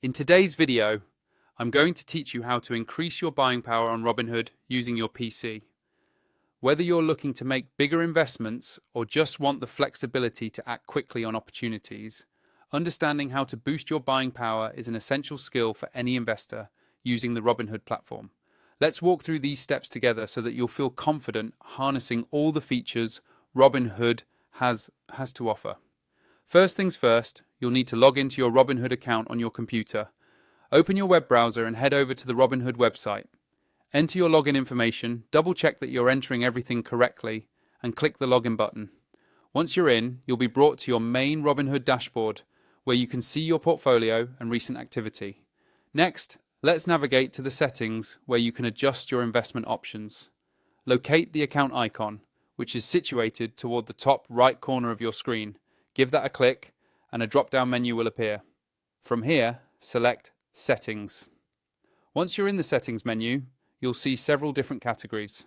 In today's video, I'm going to teach you how to increase your buying power on Robinhood using your PC. Whether you're looking to make bigger investments or just want the flexibility to act quickly on opportunities, understanding how to boost your buying power is an essential skill for any investor using the Robinhood platform. Let's walk through these steps together so that you'll feel confident harnessing all the features Robinhood has to offer. First things first, you'll need to log into your Robinhood account on your computer. Open your web browser and head over to the Robinhood website. Enter your login information, double check that you're entering everything correctly, and click the login button. Once you're in, you'll be brought to your main Robinhood dashboard, where you can see your portfolio and recent activity. Next, let's navigate to the settings where you can adjust your investment options. Locate the account icon, which is situated toward the top right corner of your screen. Give that a click and a drop-down menu will appear. From here, select Settings. Once you're in the Settings menu, you'll see several different categories.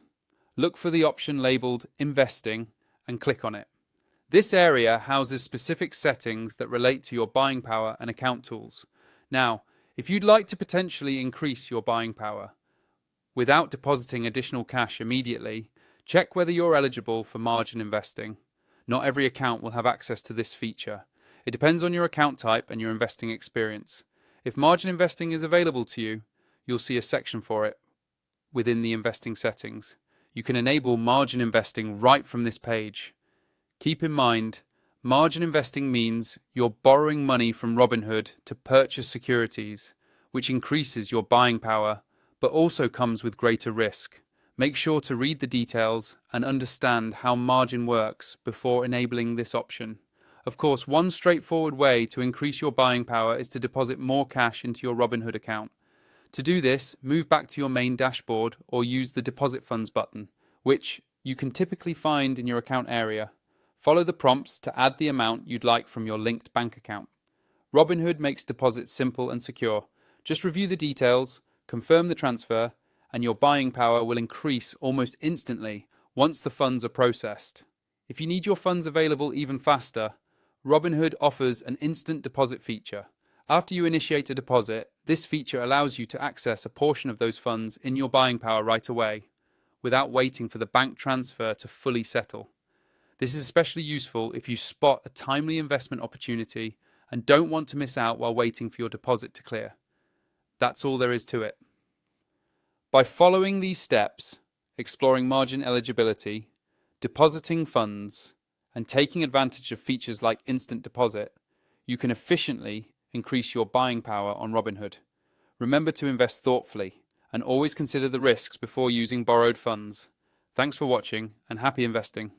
Look for the option labeled Investing and click on it. This area houses specific settings that relate to your buying power and account tools. Now, if you'd like to potentially increase your buying power without depositing additional cash immediately, check whether you're eligible for margin investing. Not every account will have access to this feature. It depends on your account type and your investing experience. If margin investing is available to you, you'll see a section for it within the investing settings. You can enable margin investing right from this page. Keep in mind, margin investing means you're borrowing money from Robinhood to purchase securities, which increases your buying power, but also comes with greater risk. Make sure to read the details and understand how margin works before enabling this option. Of course, one straightforward way to increase your buying power is to deposit more cash into your Robinhood account. To do this, move back to your main dashboard or use the Deposit Funds button, which you can typically find in your account area. Follow the prompts to add the amount you'd like from your linked bank account. Robinhood makes deposits simple and secure. Just review the details, confirm the transfer, and your buying power will increase almost instantly once the funds are processed. If you need your funds available even faster, Robinhood offers an instant deposit feature. After you initiate a deposit, this feature allows you to access a portion of those funds in your buying power right away, without waiting for the bank transfer to fully settle. This is especially useful if you spot a timely investment opportunity and don't want to miss out while waiting for your deposit to clear. That's all there is to it. By following these steps, exploring margin eligibility, depositing funds, and taking advantage of features like instant deposit, you can efficiently increase your buying power on Robinhood. Remember to invest thoughtfully and always consider the risks before using borrowed funds. Thanks for watching and happy investing.